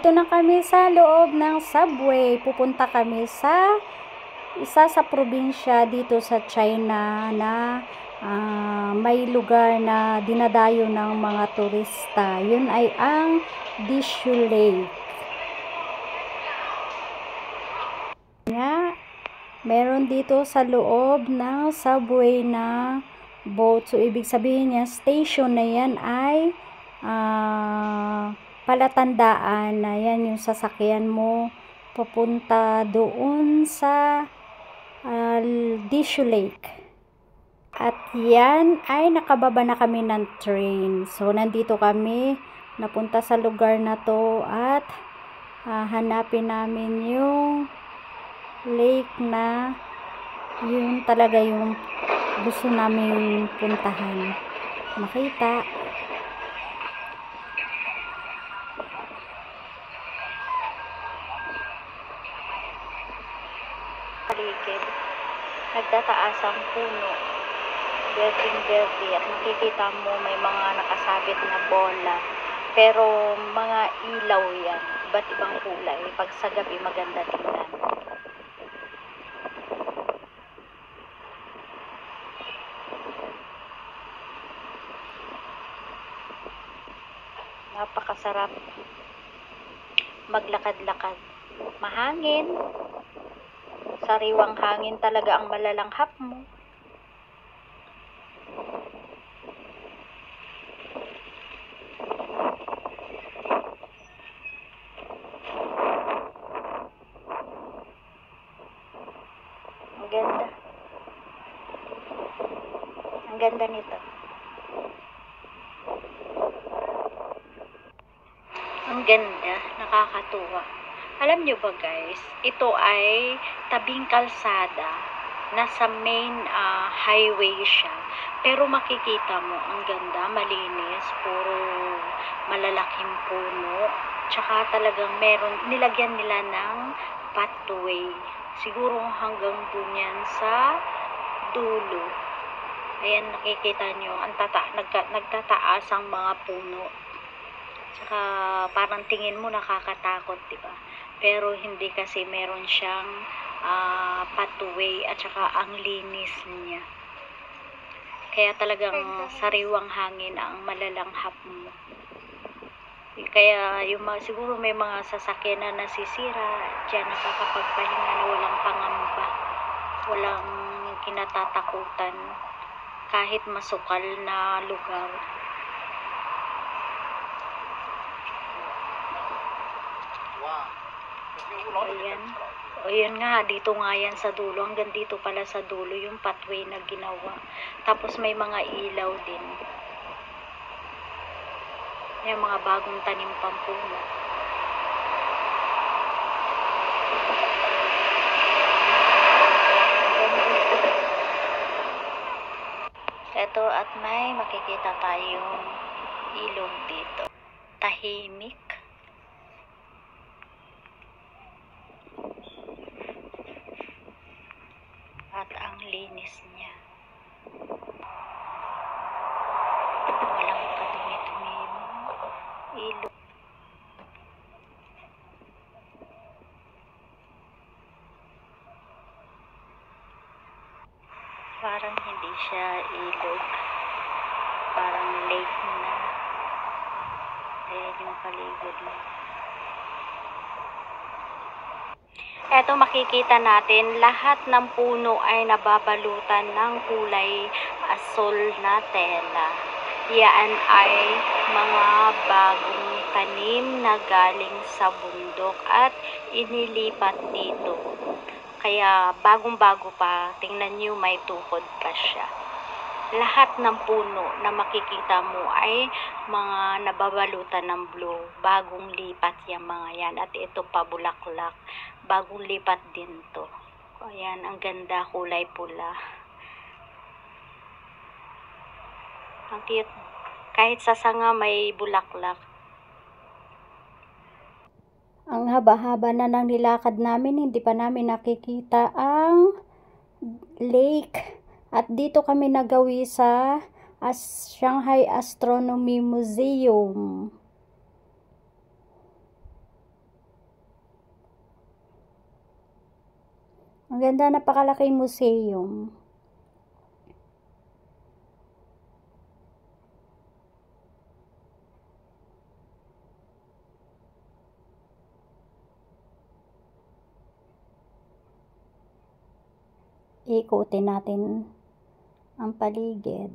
Dito na kami sa loob ng subway. Pupunta kami sa isa sa probinsya dito sa China na may lugar na dinadayo ng mga turista. Yun ay ang Dishu Lake. Meron dito sa loob ng subway na boat. So, ibig sabihin niya, station na yan ay palatandaan na yan yung sasakyan mo papunta doon sa Dishu Lake. At yan ay nakababa na kami ng train. So, nandito kami, napunta sa lugar na to at hanapin namin yung lake na yun talaga yung gusto namin puntahan. Makita. Paligid, nagtataas ang puno, berdeng-berde, at makikita mo may mga nakasabit na bola, pero mga ilaw yan, iba't ibang kulay. Pag sa gabi maganda tingnan. Napakasarap maglakad-lakad, mahangin, sariwang hangin talaga ang malalanghap mo. Ang ganda. Ang ganda nito. Ang ganda, nakakatuwa. Alam nyo ba guys, ito ay tabing kalsada, nasa main highway siya, pero makikita mo, ang ganda, malinis, puro malalaking puno, tsaka talagang nilagyan nila ng pathway, siguro hanggang dun yan sa dulo. Ayan, nakikita nyo, nagtataas ang mga puno. Tsaka parang tingin mo nakakatakot, diba? Pero hindi, kasi meron siyang pathway at saka ang linis niya. Kaya talagang sariwang hangin ang malalanghap mo. Kaya siguro may mga sasakyan na nasisira, diyan nakakapagpahinga na walang pangamba, walang kinatatakutan, kahit masukal na lugar. Ayan. O yun nga, dito nga yan sa dulo. Hanggang dito pala sa dulo yung pathway na ginawa. Tapos may mga ilaw din. Yung mga bagong tanim pampuno. Ito, at may makikita tayong ilog dito. Tahimik. At ang linis niya. Walang kadumi-dumi ilog. Parang hindi siya ilog. Parang lake na. Ayan yung paligid mo. Eto, makikita natin, lahat ng puno ay nababalutan ng kulay asol na tela. Yan ay mga bagong tanim na galing sa bundok at inilipat dito. Kaya bagong-bago pa, tingnan nyo, may tukod pa siya. Lahat ng puno na makikita mo ay mga nababalutan ng blue. Bagong lipat yung mga yan. At ito pa, bulaklak. Bagong lipat din to. Ayan, ang ganda, kulay pula. Ang cute. Kahit sa sanga may bulaklak. Ang haba-haba na ng nilakad namin, hindi pa namin nakikita ang lake. At dito kami nagawi sa Shanghai Astronomy Museum. Ang ganda, napakalaking museum. Ikutin natin ang paligid.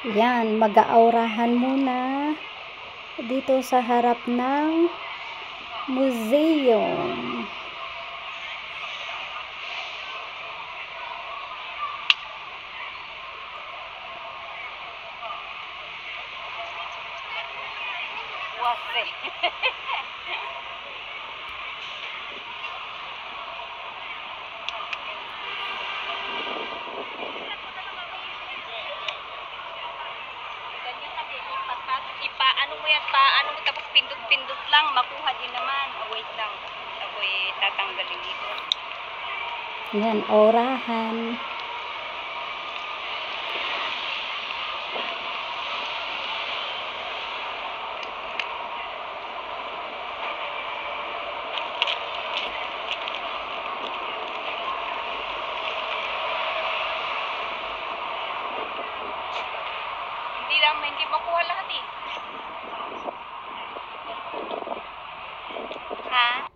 Yan, mag-aurahan muna dito sa harap ng museum. Wase. Ganyan kasi ipatat, ano mo yan, ano mo tapos pindot-pindot lang, makuha din naman. Oh, wait lang. Ako tatanggalin dito. Yan, aurahan. Hindi makuha lahat eh. Ha?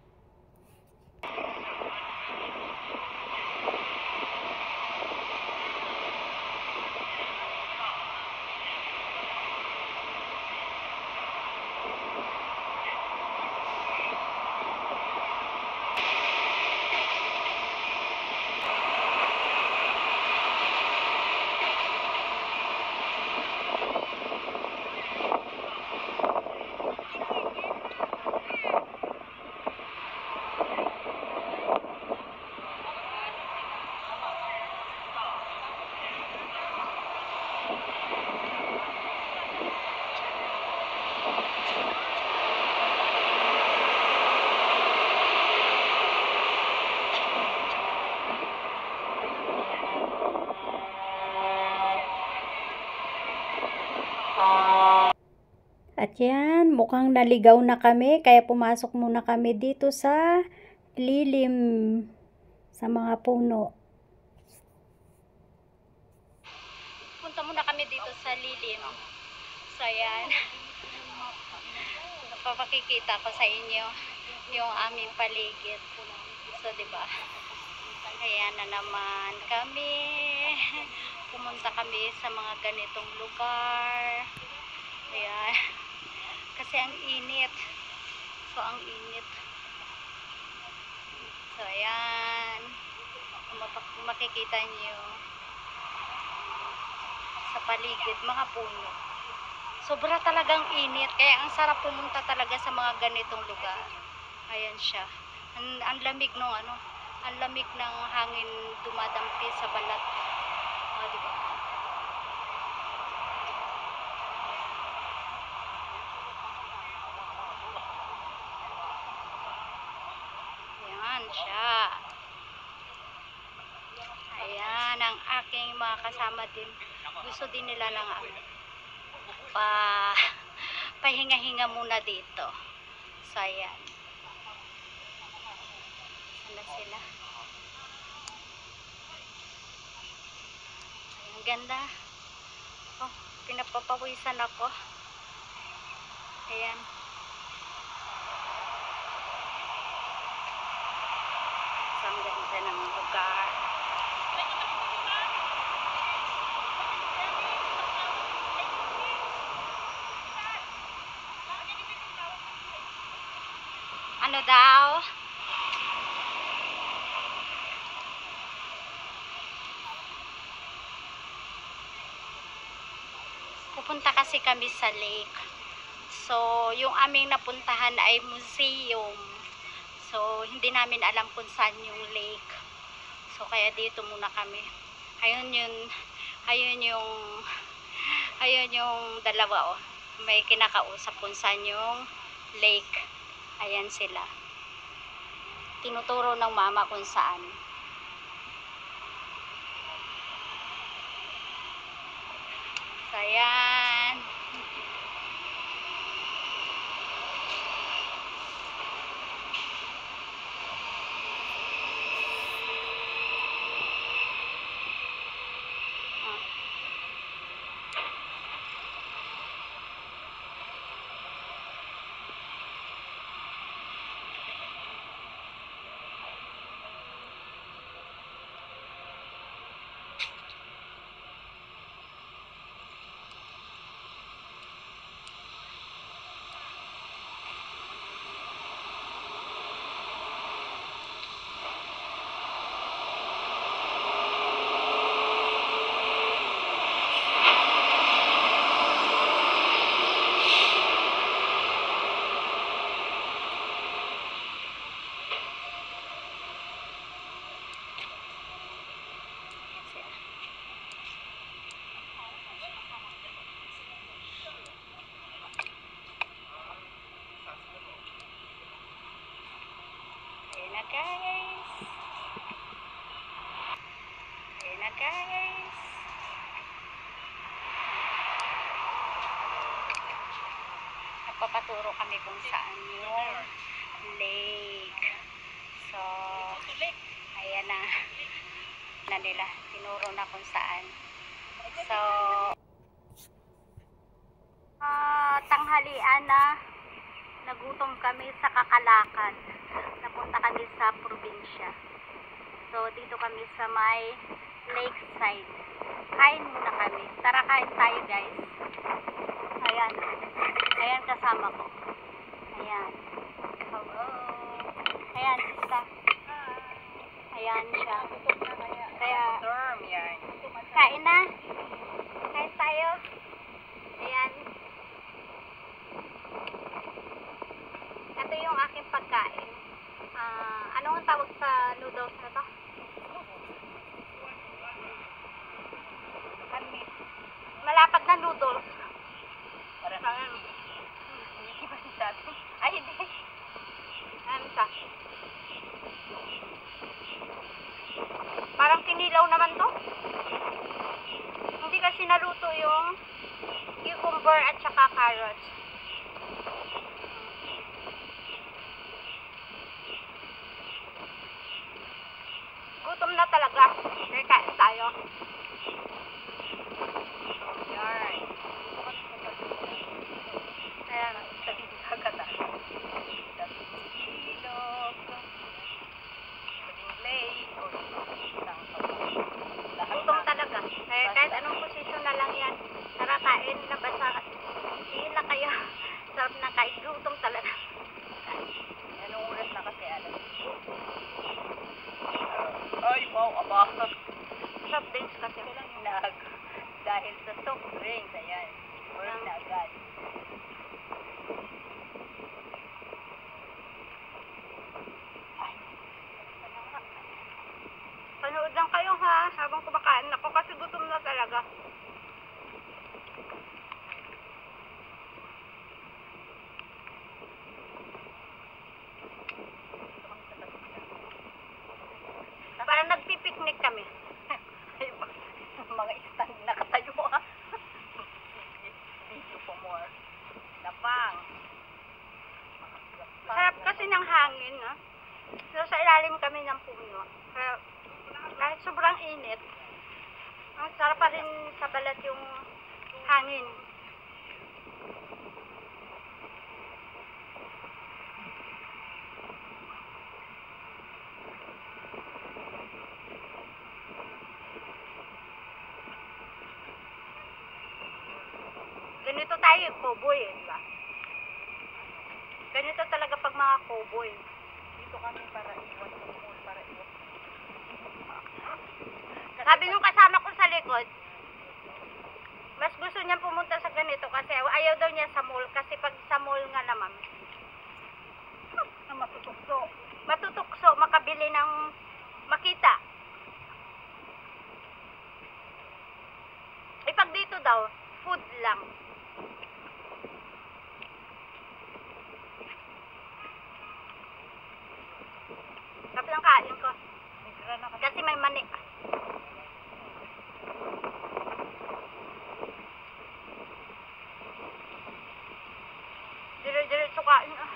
At yan, mukhang naligaw na kami, kaya pumasok muna kami dito sa lilim sa mga puno. Punta muna kami dito sa lilim. So, ayan. Papakikita ko sa inyo yung aming paligid. So, diba? Ayan na naman kami. Pumunta kami sa mga ganitong lugar. Ayan. Kasi ang init. So, ang init. So, ayan. Makikita nyo sa paligid, mga puno. Sobra talagang init. Kaya ang sarap pumunta talaga sa mga ganitong lugar. Ayan siya. Ang lamig nung ang lamig ng hangin dumadampi sa balat. O, diba? Ayan siya. Ayan ang aking mga kasama din. Gusto din nila ng pahinga-hinga muna dito. So, ayan. Sana sila. Ang ganda. Oh, pinapapawisan ako. Ayan. So, ang ganda ng lugar. Ano daw? Pupunta kasi kami sa lake. So, yung aming napuntahan ay museum. So, hindi namin alam kung saan yung lake. So, kaya dito muna kami. Ayun yung dalawa, oh. May kinakausap kung saan yung lake. Ayan sila. Tinuturo ng mama kung saan. So, ayan. guys. Nagpapaturo kami kung saan yung lake. So, ayan na nila. Tinuro na kung saan. So, tanghalian na nagutom kami sa kakalakad. Napunta kami sa probinsya. So, dito kami sa may lakeside. Kain muna kami. Tara, kain tayo, guys. Ayan. Ayan, kasama ko. Ayan. Hello. Ayan, sista. Ayan siya. Kaya, kain na. Kain tayo. Ayan. Ito yung aking pagkain. Ano ang tawag sa noodles na to? Malapad na noodles. Ay, hindi. Ano siya? Parang kinilaw naman to. Hindi kasi naluto yung cucumber at saka carrots. Gutom na talaga. Kaya kain tayo. Yarn. Ayan. Gutom talaga. Kaya kahit anong posisyon na lang yan. Tara, kain na basta. Sige na kayo. Sarap na kain. Gutom talaga. Anong oras na kasi alam? Ay, wow, aba. Soft drinks kasi. Dahil sa soft drinks, ayan. Work na agad. Panood lang kayo ha, habang kumakain ako kasi gutom na talaga. Parang nagpipiknik kami. Mga stand nakatayo ha. Video for more. Lapang. Sarap kasi ng hangin ha. Sa ilalim kami ng puno. Kaya kahit sobrang init, ang sarap pa rin sa balat yung hangin. Ganito tayo, cowboy eh, diba? Ganito talaga pag mga cowboy. Dito kami para iwas sa mall, para iwas. Sabi nung kasama ko sa likod, mas gusto niya pumunta sa ganito kasi ayaw daw niya sa mall kasi pag sa mall nga naman matutukso, makabili ng makita. Pag dito daw, food lang. Tapos ang kain ko. Kasi may manik. Dire-diretso kain ah.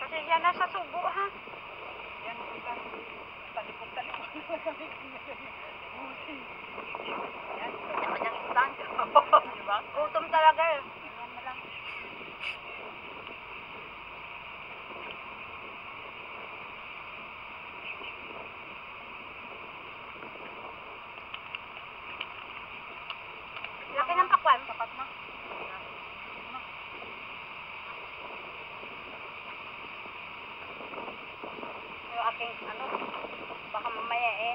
Kasi yan nasa Subo ha. Yan kita. Talipog-talipog. Yan, kanya-kanyang stand. Diba? Gutom talaga eh. Yan na lang. Laki ng pakwan. Sapat na. Yung aking baka mamaya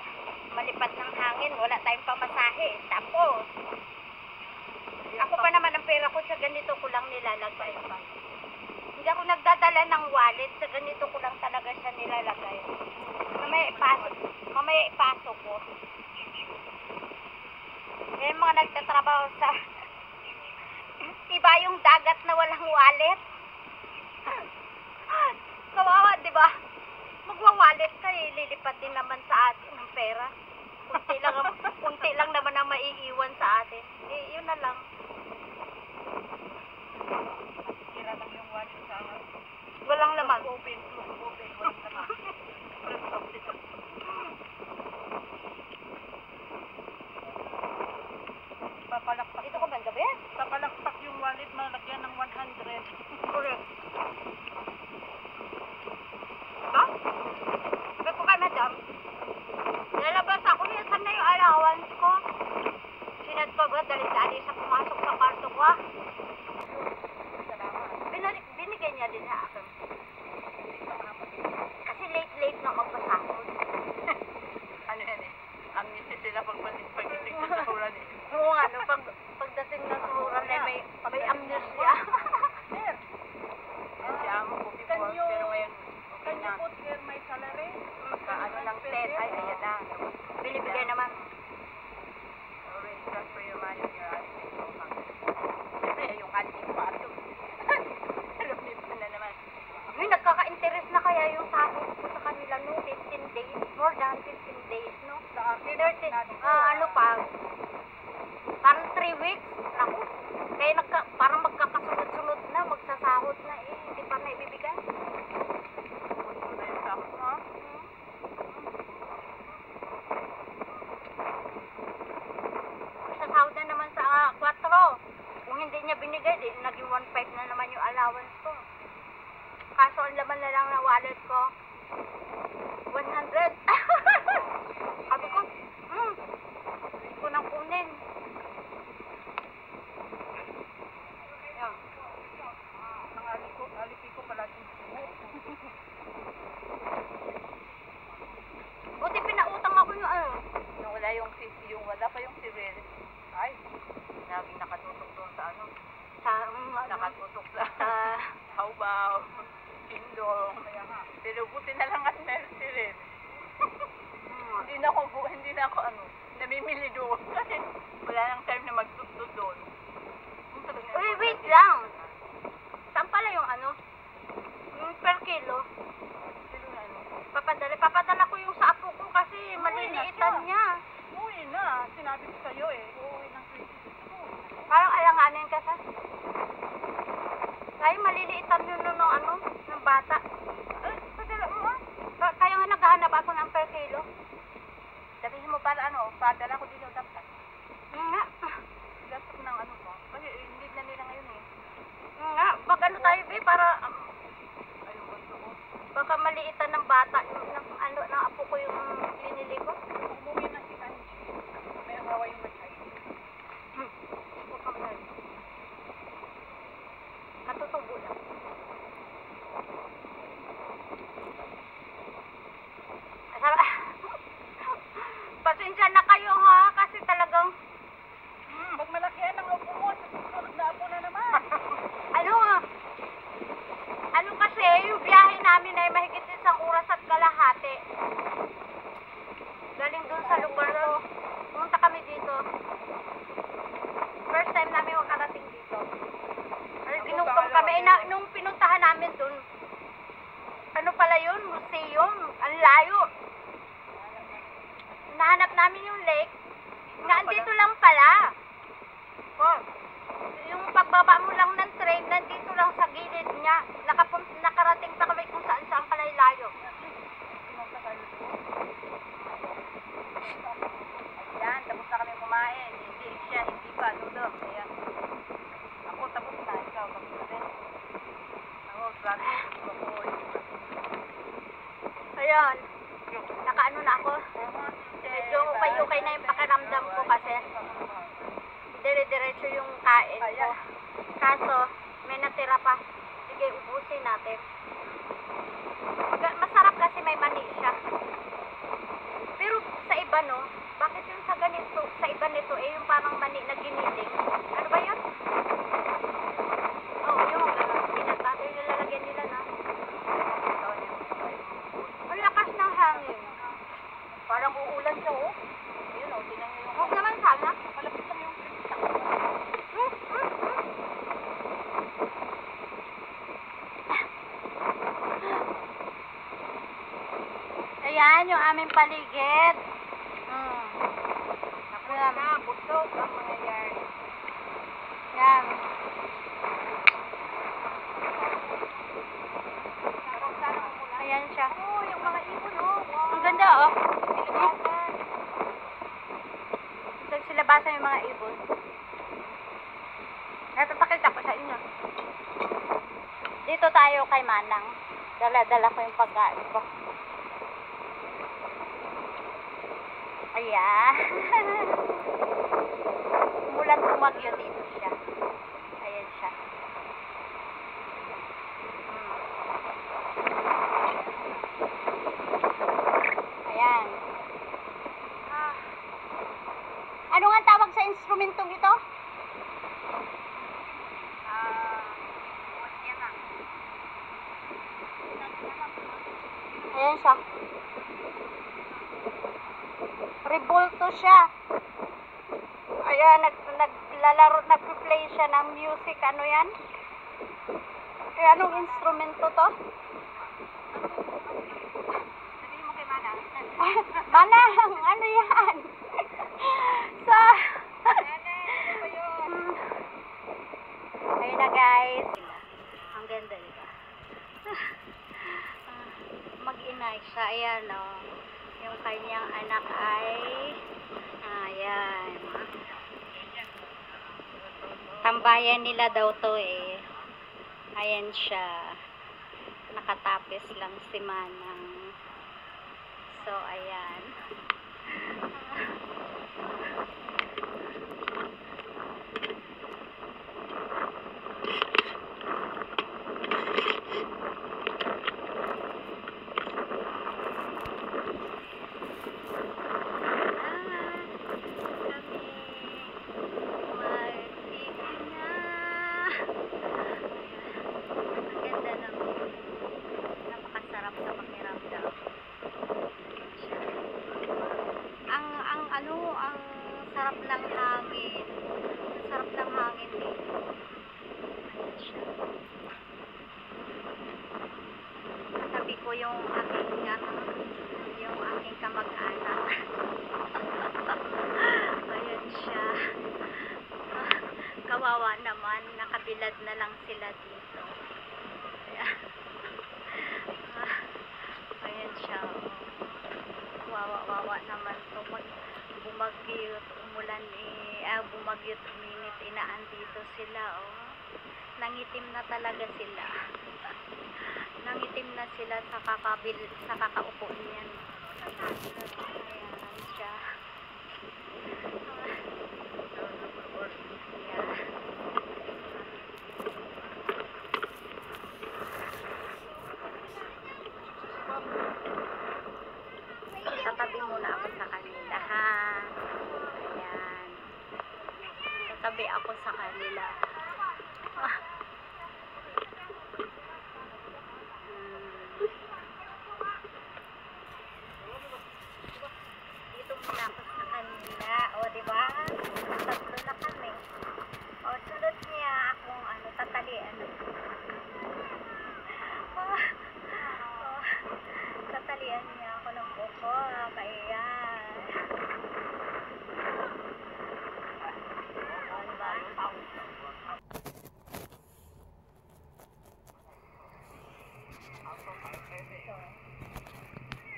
malipad ng hangin, wala tayong pamasahe. Tapos, ako pa naman ang pera ko sa ganito ko lang nilalagay. Hindi ako nagdadala ng wallet, sa ganito ko lang talaga siya nilalagay. Mamaya ipasok ko. Eh, mga mga nagtatrabaho sa iba yung dagat na walang wallet. Kawawa, di ba? Magwa-wallet ka, lilipat din naman sa atin ng pera. Kunti lang naman ang maiiwan sa atin. Eh, yun na lang. Tira lang yung wallet sa Walang laman. open, walang laman. Papalakpak. Dito ko banda ba yan? Papalakpak yung wallet mo, lagyan ng 100. Correct. Diba? Sabi ko kay madam, lalabas ako, minsan na yung allowance ko. Sinat ko ba, dali-dali sa pumasok sa kwarto ko. Binigay niya din sa akin. Kasi late na magpasahod. Ano yan eh? Amnesia sila pagdating sa sahuran eh. Oo nga, no, pagdating ng suhuran may amnesia. Sir, si Amo po before, pero ngayon okay na. Can you put here my salary? Ano lang 10, ay ayan na. Binibigay naman. Already transfer your money to your husband. Siyempre, yung auntie ko ato. Alam niyo pa na naman. Uy, nagkaka-interest na kaya yung sahod ko sa kanila, no? 15 days, more than 15 days, no? Sa akin, 30, ano pa, parang 3 weeks, naku. Kaya parang magkakasunod-sunod na, magsasahod na eh, hindi pa na ibibigay. punto na yung sahod mo. Magsasahod na naman sa 4. Kung hindi niya binigay, di naging 1.5 na naman yung allowance ko. Kaso ang laman na lang ng wallet ko, 100. Sabi ko, hindi ko nang kunin. Yan. Ang alipi ko pala yung Buti pinautang ako yung Nung wala wala pa yung si Will. Ay, laging nakatutok doon sa ano. Nakatutok sa Hawbaw, Indong. Pero buti na lang at meron si Will. Hindi na ako namimili doon. Kasi wala nang time na magtutut doon. Uy, wait lang. Saan pala yung yung per kilo? Papadala ko yung sa apo ko kasi maliliitan niya. Uwi na. Sinabi ko sa'yo eh. Uuwi ng 22. Parang alanganin ka sa. Kaya maliliitan yun ng bata. Padala mo ha? Kaya nga naghahanap ako ng per kilo. Sabihin mo para padala ko din yung dapat. Nga. Laptop ng mo. Kasi hindi na nila ngayon eh. Nga. Pag tayo, be, para Ayun, gusto ko. baka maliitan ng bata yung ng apo ko yung binili ko. Umuwi na si Angie. May awa yung mag-ay. Katutubo lang. Pasensya na kayo ha, kasi talagang Pag malaki yan ang upo mo, susunod na apo na naman. ano kasi, yung biyahe namin ay mahigit 1 oras at kalahati. Galing dun sa lugar ko. Pumunta kami dito. First time namin makarating dito. Ginutom kami. Nung pinuntahan namin dun, ano pala yun? Museum. Ang layo. Nahanap namin yung lake. Nga, andito lang pala. Oh. Yung pagbaba mo lang ng train, nandito lang sa gilid niya. Nakarating pa kami kung saan pala yung layo. Ayan, tapos na kami kumain. Hindi siya, hindi pa. Dudok. Ayan. Ako tapos na. Ikaw, tapos na din. Ako, grabe. Ayan. Nakaano na ako. Medyo okay na yung pakiramdam ko kasi dire-diretso yung kain ko. Kaso, may natira pa. Sige, ubusin natin. Masarap kasi may mani siya. Pero sa iba, no? Bakit yung sa iba nito, yung parang mani na giniling? Ano ba yun? Oo, yung pinata. Yung nilalagyan nila na. Ang lakas ng hangin. Parang uulan siya, oh. Ayun, oh. Tingnan niyo yung... Huwag naman sana. Malapit lang yung Ayan yung aming paligid. Tapos na, busog ang mga yard. Yan. Ayan siya. Oh, yung mga ibon, oh. Wow. Ang ganda, oh. Pilibasan. Nagsilabasan yung mga ibon. Napapakita ko sa inyo. Dito tayo kay Manang. Dala-dala ko yung pagkain ko. Ayan. Mulan bumagyo dito siya. Ayan siya. Ayan. Ano nga tawag sa instrumentong ito? Ayan siya. Revolto siya. Ayan, naglalaro, nagpi-play siya ng music. Ano yan? Eh, anong instrumento to? Sabihin mo kay Manang. Manang, ano yan? Sa... Ano ba yun? Ayun na guys. Ang ganda nila. Mag-inay siya. Ayan o. Oh. Yung kanyang anak ay ayan. Tambayan nila daw to eh. Ayan siya. Nakatapis lang si Manang. So ayan. Sarap ng hangin. Sarap ng hangin dito. Ayan siya. Katabi ko yung aking kamag-anak. Ayan siya. Kawawa naman. Nakabilad na lang sila dito. Ayan siya. Wawa naman to. Bumagyot, umulan bumagyot, uminit, inaandito sila, oh. Nangitim na talaga sila. Nangitim na sila sa kakaupo niyan. Ayan siya. Tatabi muna ako sa kanila, ha. Ayan. Tatabi ako sa kanila. Dito muna ako sa kanila. O, diba? Tatlo na kami. O, sunod niya akong tatalian. Tatalian niya ako ng buko. Kaya,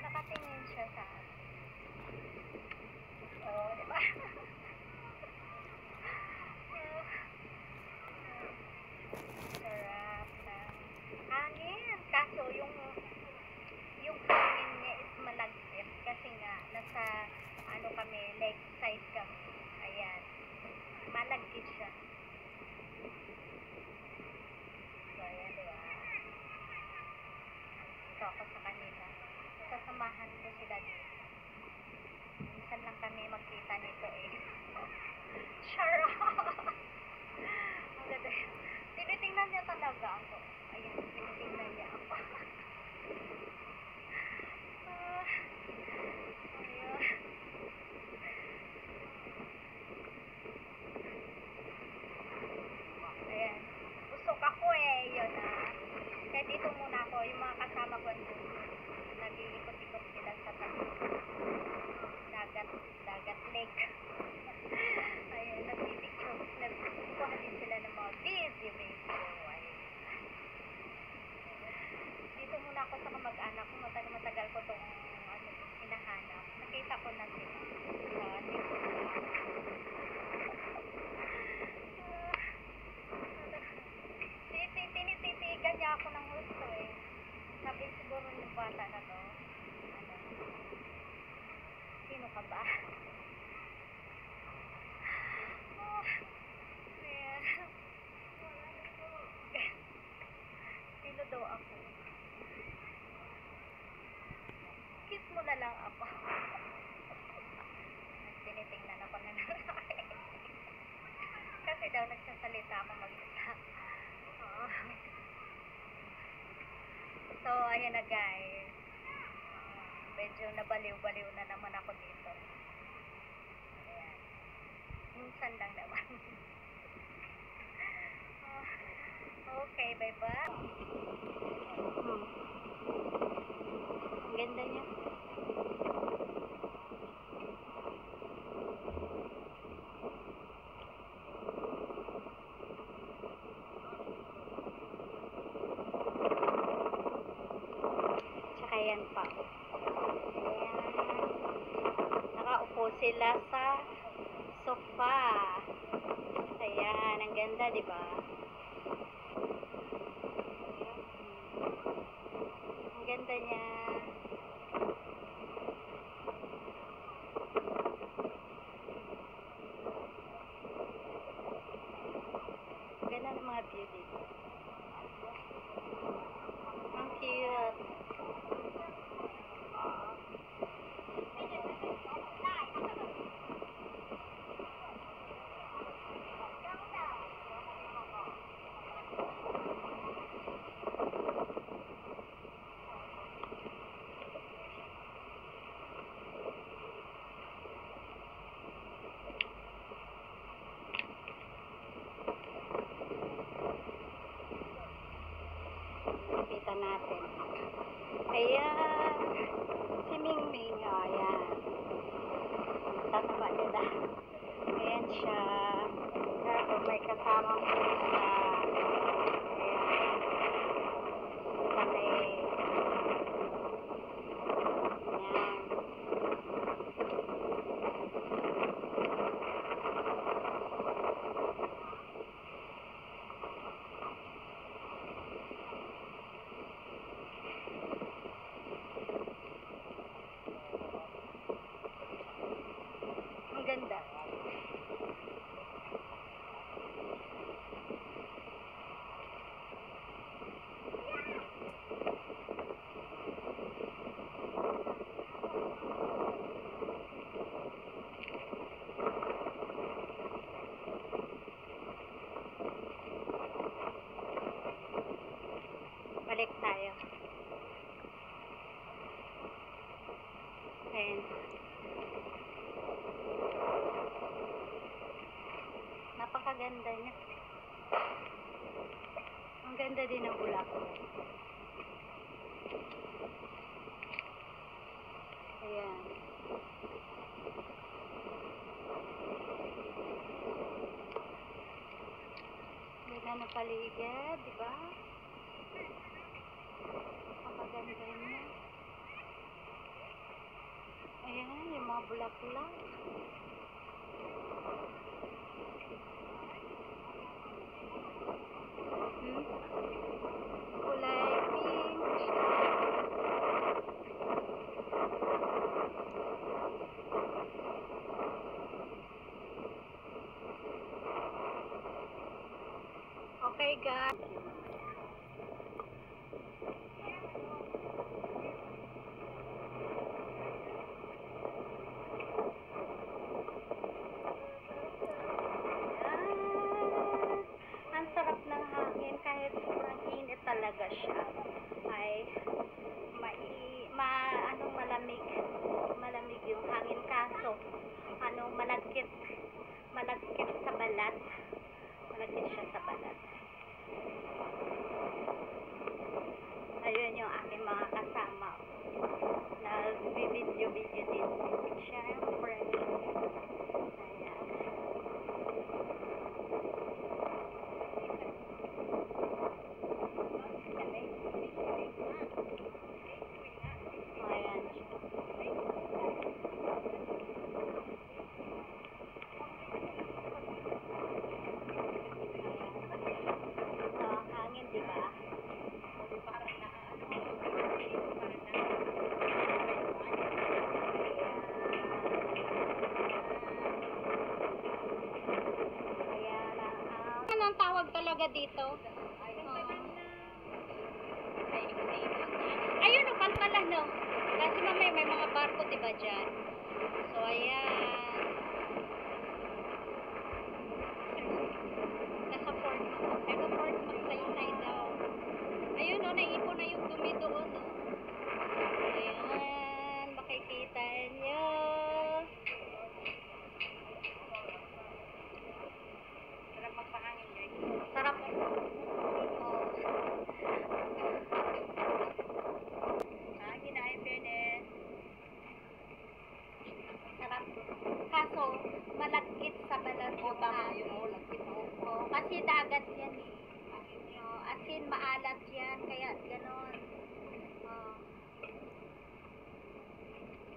nakatingin siya sa akin. Oo, diba? Sarap ng hangin. Kaso yung hangin niya is malagkit kasi nga nasa kami, lake side kami. Ayan. Malagkit siya. So, ayan, diba? Ito ako sa kanila. Sasamahan ko sila dito. Minsan lang kami magkita nito eh. Charot! Ang ganda. Tinitingnan niya talaga ako. Ayan, tinitingnan niya ako. Ayan. Busog ako eh. Yun Kaya dito muna ako. Yung mga kasama ko nag-iikot-ikot sila sa tabi. pumunta ako sa kamag-anak ko, matagal ko itong hinahanap. Nakita ko na sila. Tinititigan niya ako ng gusto eh. Sabi siguro yung bata na to, sino ka ba? Sino daw ako? Kiss mo na lang ako. Tinitingnan ako na lalaki. Kasi daw nagsasalita ako mag-isa. So, ayan na guys. Medyo nabaliw-baliw na naman ako dito. Ayan. Minsan lang naman. Okay, bye-bye. Ang ganda niya. Tsaka yan pa. Ayan. Nakaupo sila sa sofa. Ayan, ang ganda, di ba? Ang ganda niya. Ang ganda ng mga view dito. Ang cute. Kita natin. Ayan. Si Mingming. O, ayan. Tataba nila. Ayan siya. Pero may kasamang pusa. Ayan. Pati. Ayan. Ang ganda. Balik tayo. Ayan. Napakaganda niya. Ang ganda din ng bulaklak. Ayan. Ganda na paligid, di ba? Napakaganda niya. Ayan, yung mga bulaklak. Kulay pink siya. Okay guys. Ang sarap ng hangin kahit sobrang init talaga siya. Ay malamig yung hangin kaso malagkit sa balat. Malagkit siya sa balat. Ayun yung aking mga kasama. Nag-video din. Siyempre. Ayan. ang tawag talaga dito. Ayun, no, Palpala, no? Kasi mamaya may mga barko, diba, dyan? So, ayan. Nasa Fort Mac. Pero Fort Mac Taytay daw. Ayun, no, naipon na yung dumi doon, no? Ayan, makikita nyo. Sarap magpahangin, guys. Sarap. Hangin na, in fairness. Sarap. Kaso, malagkit sa balat yung kasi dagat yan eh. Asin, maalat yan. Kaya, ganon.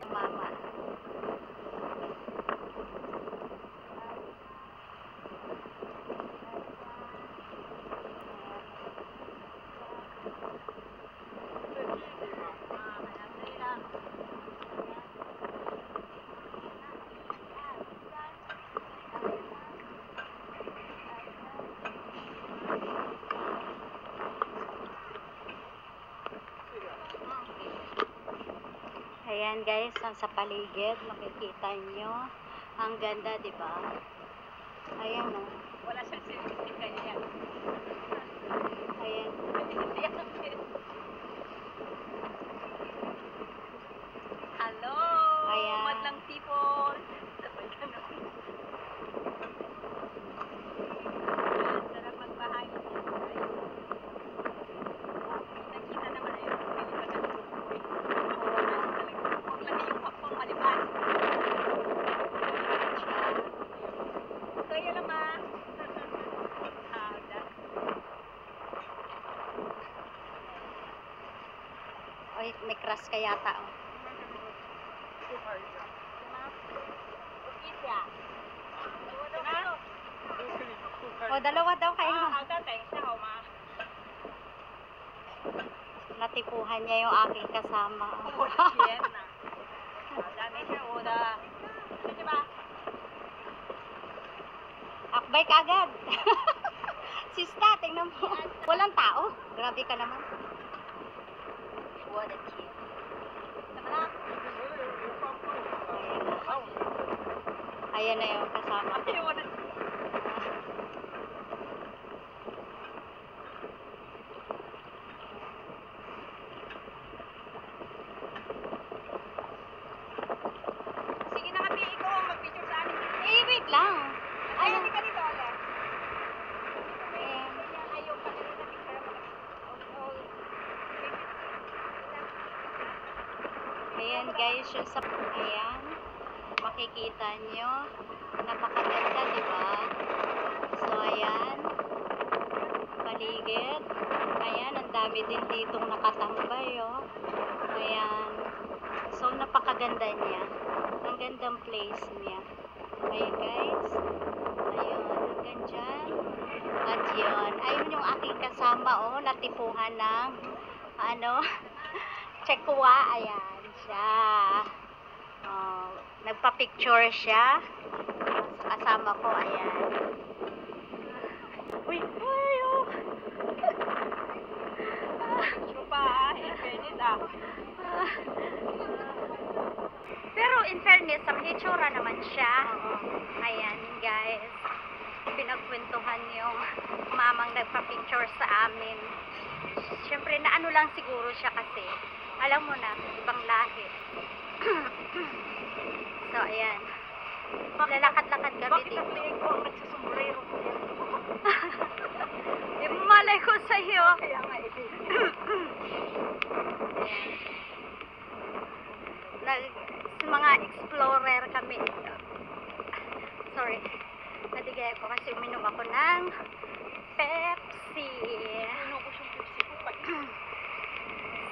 Mama. Ayan guys, sa paligid, makikita nyo. Ang ganda, di ba? Ayan o. Wala siyang service kaya yan. Ayan. Hello! Ayan. Madlang tipon! Sabay ka na. Sarap magbahay. Nakita naman ayun. Pili ka ng grupo eh. Huwag lagi yung pakpong maliban. Kaya naman. Oy, may crush ka yata o. O, dalawa daw kayo. Natipuhan niya yung aking kasama. Akbay ka agad. Sista, tingnan mo. Walang tao. Grabe ka naman. What a kid. Ayan na yung kasama ko. Sige na kapi, ikaw ang mag-picture sa amin. Eh, wait lang. Ay, hindi ka dito, ala. Eh, Ayaw pa rin na picture mo. ayan guys, yung sa... Ayan. Makikita nyo. Napakaganda, di ba? So, ayan. Paligid. Ayan, ang dami din ditong nakatambay, oh. Ayan. So, napakaganda niya. Ang gandang place niya. Ayan, guys. Ayun, hanggang dyan. At yun. Ayun yung aking kasama, oh. Natipuhan ng, ano, Chekwa. Ayan, siya. Oh, nagpa-picture siya. Sa kasama ko, ayan. Uy, ay, oh. Chupa, fairness ah. Pero in fairness, sa hitsura naman siya. Ayan, guys. Pinagkwentuhan yung mamang nagpa-picture sa amin. Siyempre, naano lang siguro siya kasi. Alam mo na, ibang lahi. So, ayan. Lalakad-lakad kami Bakit dito. ang tingin ko ang nagsusumbrero ko yan? Malay ko sa'yo. Kaya nga eh. Ayan. Mga explorer kami. Sorry. Nadigay ko kasi uminom ako ng Pepsi. Ano ko siyang Pepsi ko pa.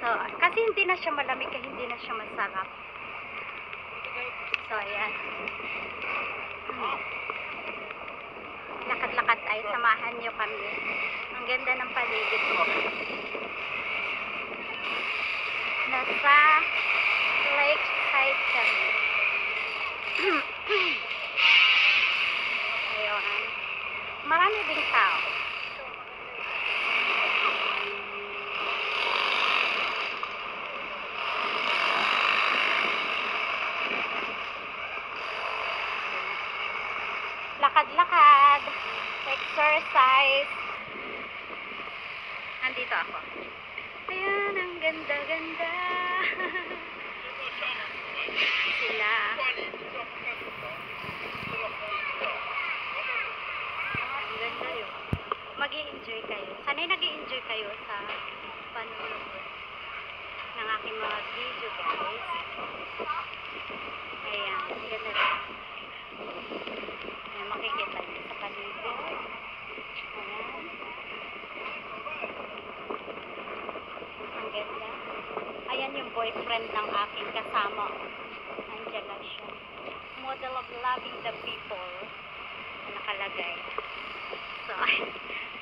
So, kasi hindi na siya malamig kaya hindi na siya masarap. So, ayan. Lakad-lakad tayo. Samahan nyo kami. Ang ganda ng paligid ko. Nasa lakeside kami. Ayun. marami ding tao. Lakad-lakad, exercise. Nandito ako. Ayan, ang ganda-ganda. Sila. Ang ganda yun. Mag-i-enjoy kayo. Sana'y nag-i-enjoy kayo sa panonood ng aking mga video, guys. Ayan, ganda rin. Ayan, makikita nyo sa paligid. Ayan. Ang ganda. Ayan yung boyfriend ng aking kasama. Andiyan lang siya. Model of loving the people. Nakalagay. So,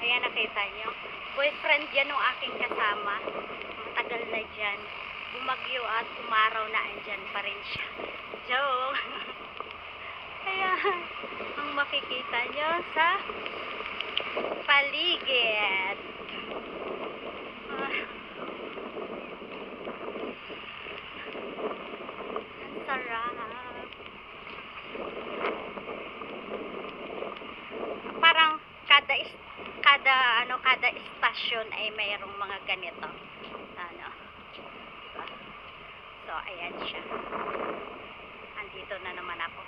ayan, nakita nyo. Boyfriend yan ng aking kasama. Matagal na dyan. Bumagyo at umaraw na andyan pa rin siya. Joke. Ayan. Ang makikita nyo sa paligid. Ang sarap. Parang kada istasyon ay mayroong mga ganito. Ano? Diba? So, ayan siya. Andito na naman ako.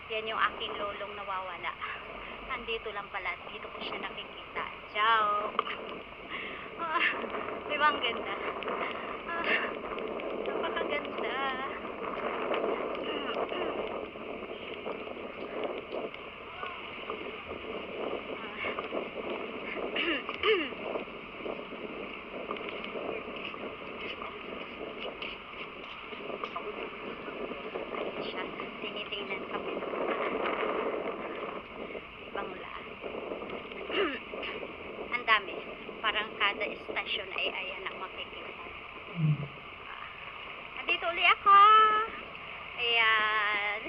Yan yung aking lolong nawawala. Andito lang pala. Dito ko siya nakikita. Ciao! Diba ang ganda? Napakaganda. Ayan siya. Tinitingnan kami ng ibang lahat. Ang dami. Parang kada istasyon ay ayan ang makikita. Nandito uli ako. Ayan.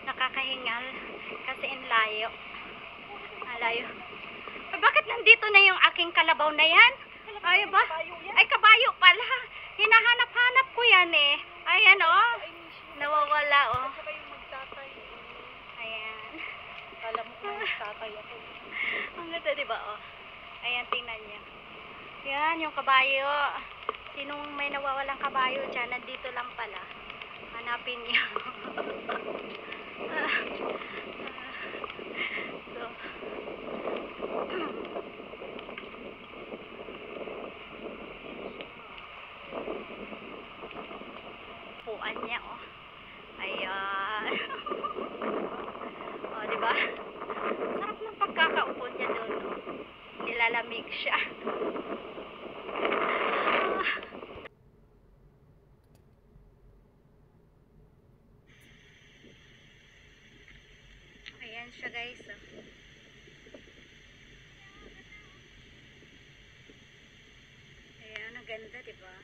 Nakakahingal kasi in layo. Layo. Ay, bakit nandito na yung aking kalabaw na yan? Ay ba? Ay, kabayo pala. Hinahanap-hanap ko yan eh. Ayan oh. Nawawala oh. Ayan. Alam mo kung magtatay ako. Ang ganda diba oh. Ayan, tingnan niyo. Yan yung kabayo. Sinong may nawawalang kabayo dyan, nandito lang pala. Hanapin niyo. So, puan niya oh. Ayan. Oh, diba? Sarap ng pagkakaupo niya doon. Nilalamig siya. Ayan siya guys. Ayan, ang ganda diba?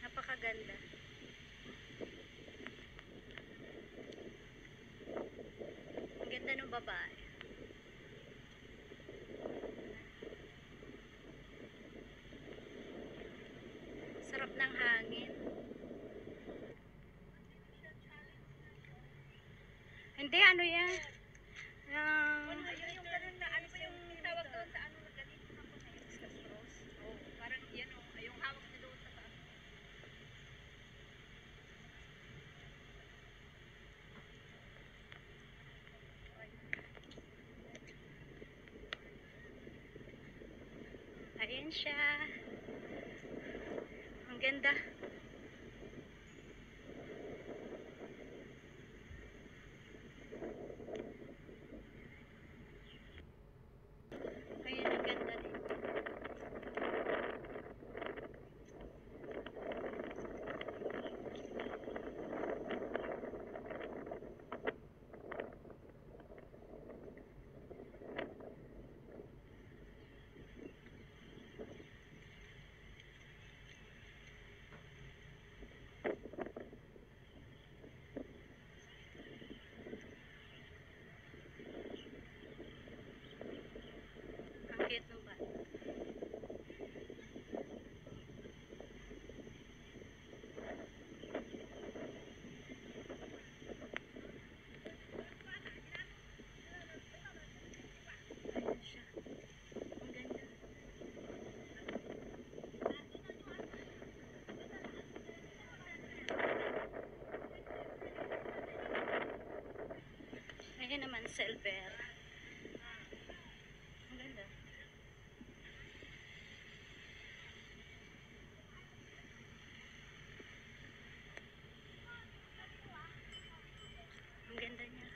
Napakaganda. Ang ganda ng babae. Sarap ng hangin. Hindi, ano yan? Yung ganun na, ano ba yung tawag doon sa ano ganito ako na yung discuss rose? Oh, parang yan o, yung hawak na doon sa taas. Ayan siya. Ang ganda. Ayan, ang ganda din. akin naman silver. Ang ganda. Ang ganda niya.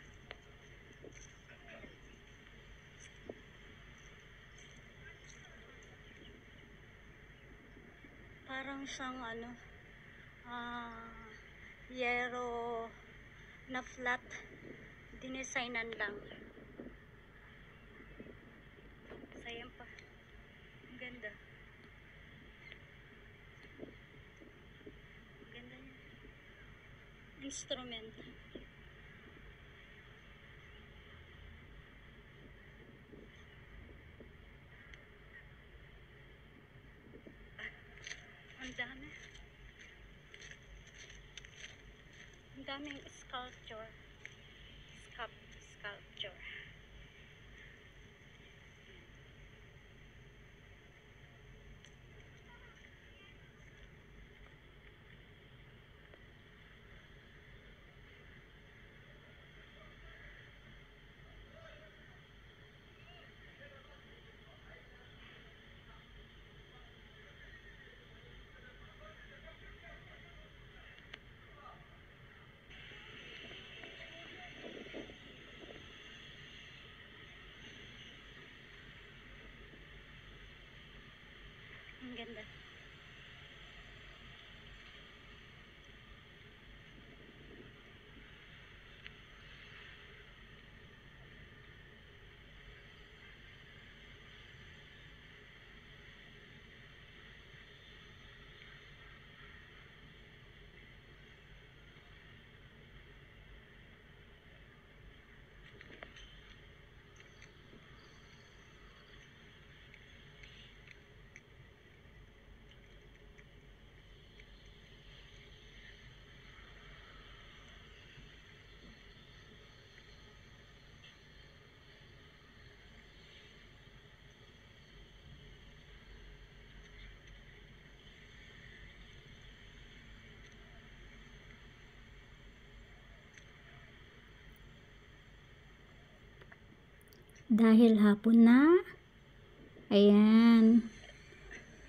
Parang siyang ano, yero na flat. Dinesignan lang. Sayang pa. Ang ganda. Ang ganda niya. Instrument. Ang dami. Ang daming sculpture. Sculpture. Ang ganda. Dahil hapon na, ayan,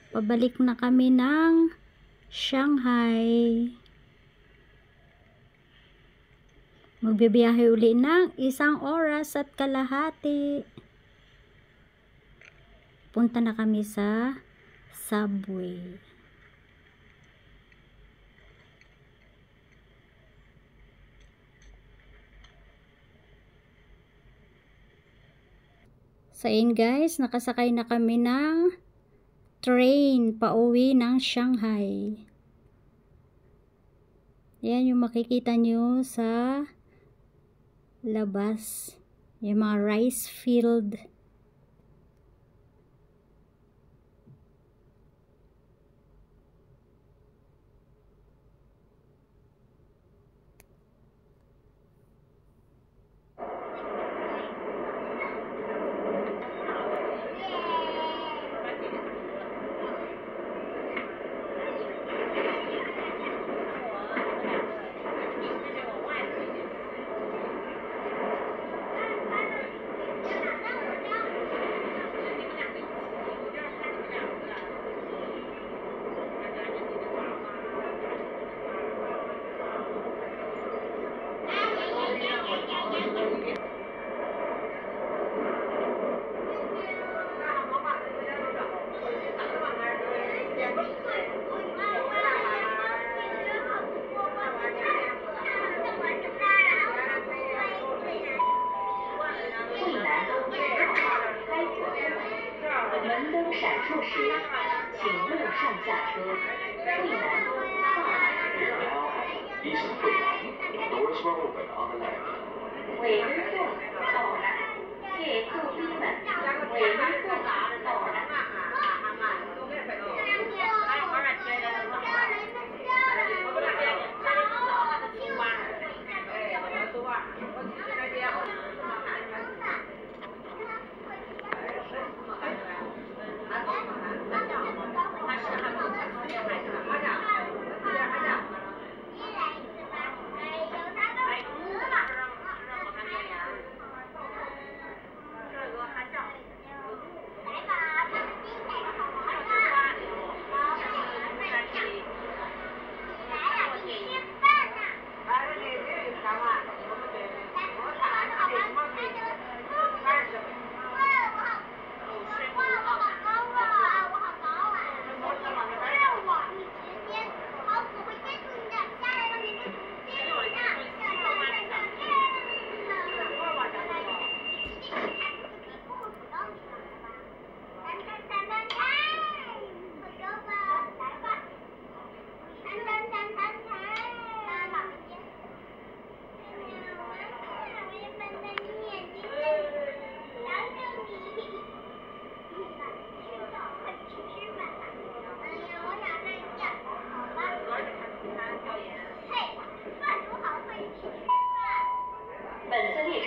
pabalik na kami ng Shanghai. Magbibiyahe uli ng 1 oras at kalahati. Punta na kami sa subway. So yun guys, nakasakay na kami ng train pauwi ng Shanghai. Yan yung makikita nyo sa labas. Yung mga rice field.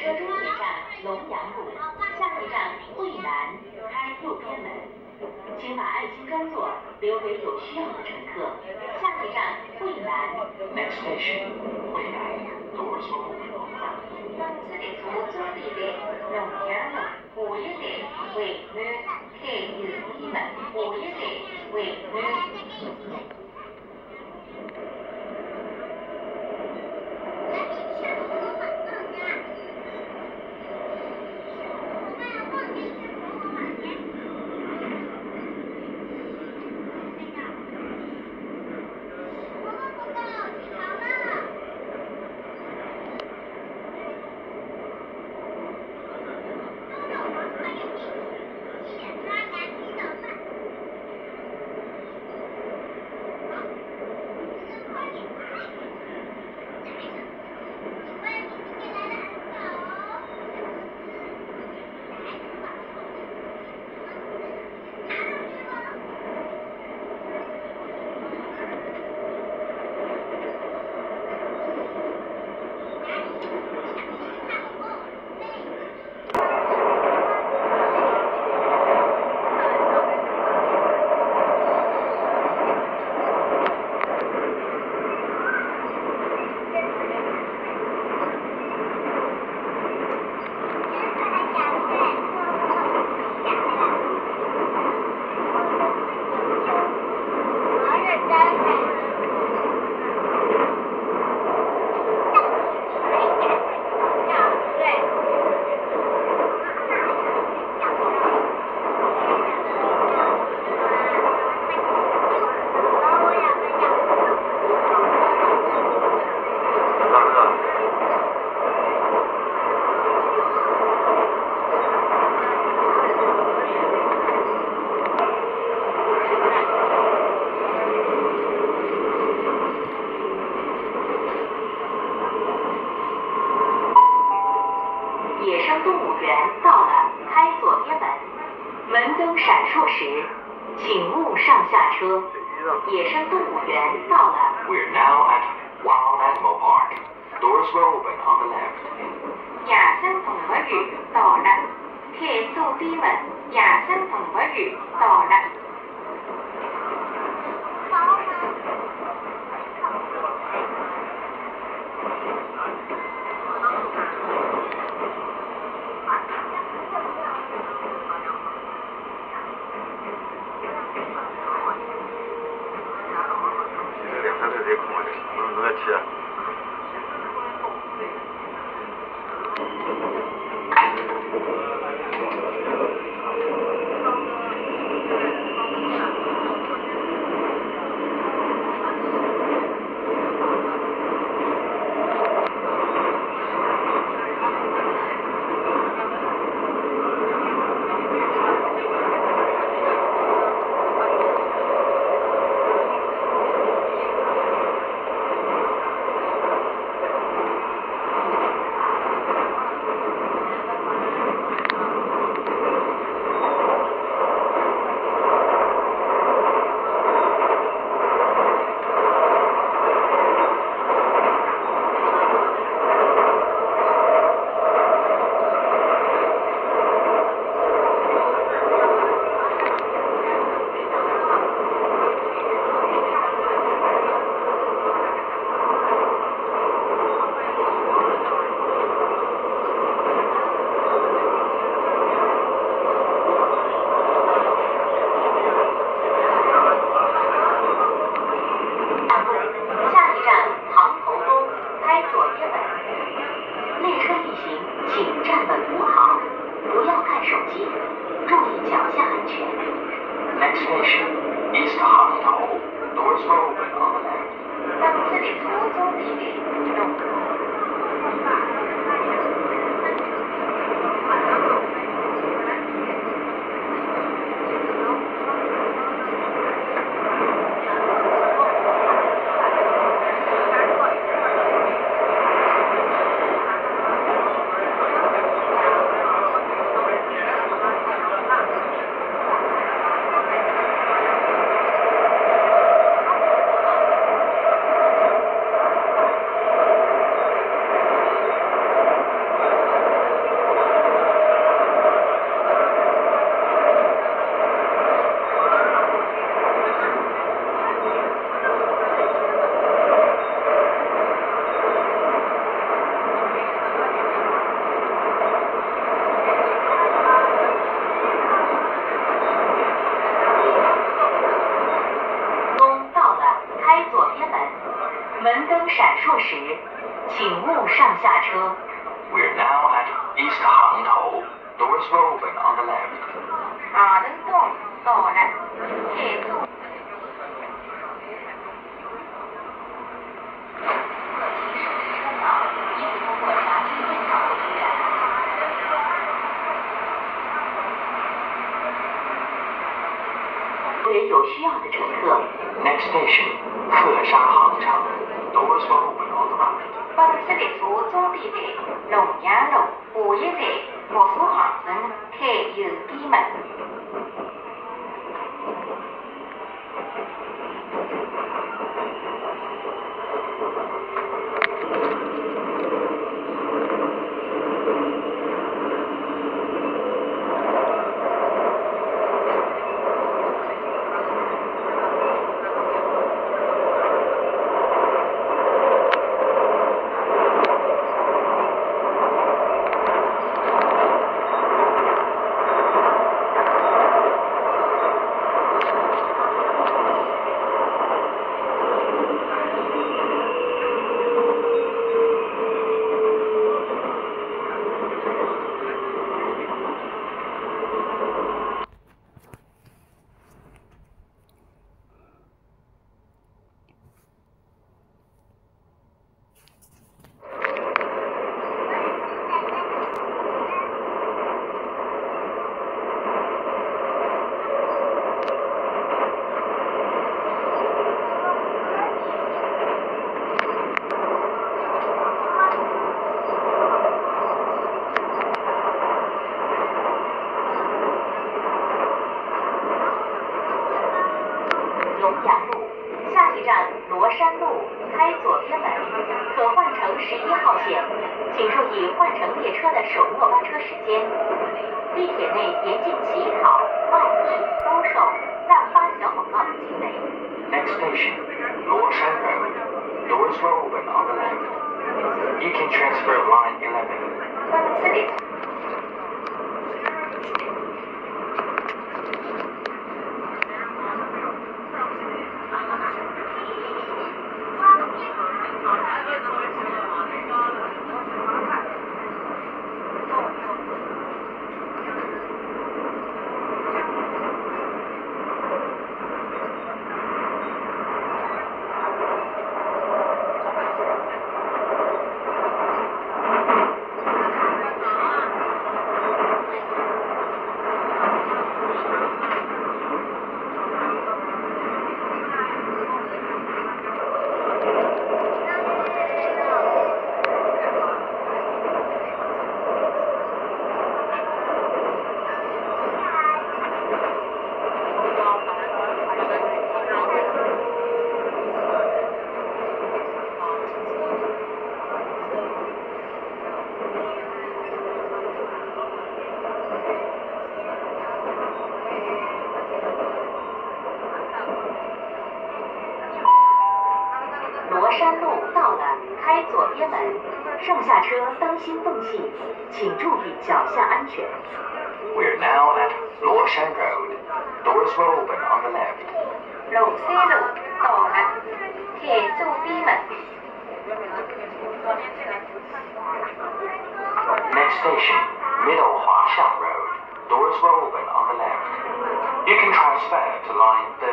车终点站龙阳路，下一站惠南，开右边门。请把爱心专座留给有需要的乘客。下一站惠南。Next station, 惠南。Doors will open on the left. 当次列车终地的龙阳路，下一站惠南，开右边门。下一站惠南。野生动物园到了。We're now at Wild Animal Park. Doors will open on the left. 野生动物园到了，开左边门。野生动物园到了。能再吃。车。We're now at East 航头 Doors will open on the left. 下等东到了，开走。为有需要的乘客。Next station, 客沙航城 Doors will open on the right. 本次列车终点站龙阳路下一站木薯航城，开右边门。龙阳路，下一站罗山路，开左边门，可换乘11号线，请注意换乘列车的首末班车时间。地铁内严禁乞讨、卖艺、兜售、滥发小广告的行为。Next station, 罗山 Road. Doors will open on the left. You can transfer line 11. 本次列车。罗山路到了，开左边门，上下车当心缝隙，请注意脚下安全。We're now at 罗山 Road. Doors will open on the left. 龙山路到了，开左边门。Next station, Middle 华夏 Road. Doors will open on the left. You can transfer to line 13.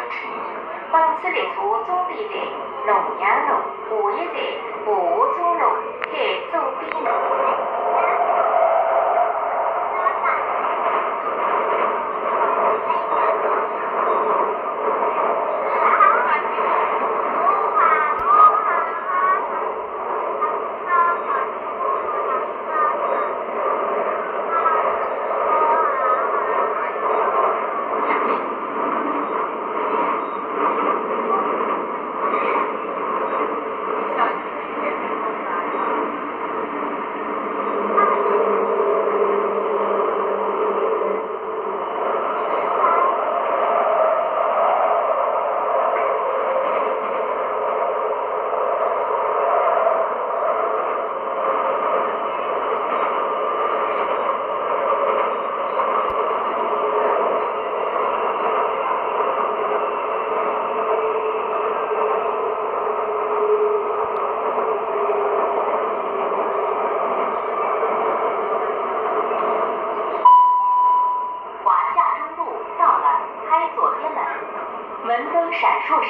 本次列车终点站龙阳路下一站华中路，开左边门。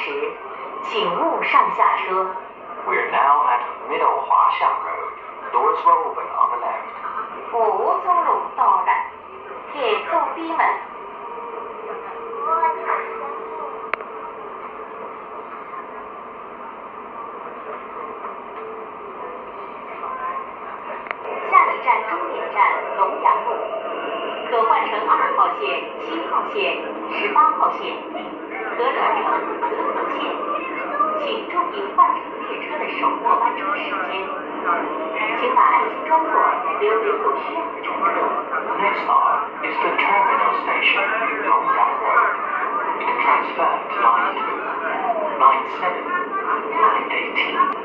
时，请勿上下车。 We're now at Middle Huaxiang Road. Doors will open on the left. 五中路到了，铁柱逼门。下一站终点站龙阳路，可换乘2号线、7号线、18号线，可转乘子午线。请注意换乘列车的首末班车时间。请把爱心专座留给有需要的乘客。 Next stop is the terminal station, Longyang Road. You can transfer to line 2, line 7, line 18.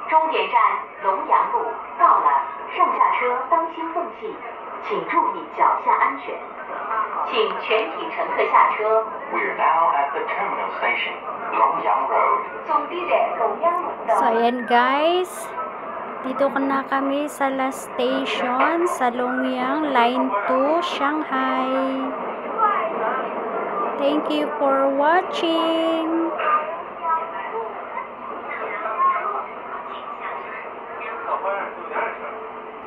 终点站龙阳路到了，上下车当心缝隙，请注意脚下安全。请全体乘客下车。 We're now at the terminal station, Longyang Road. 总地点龙阳路到。 So, ayan guys. Dito na kami sa last station sa Longyang, Line 2, Shanghai. Thank you for watching.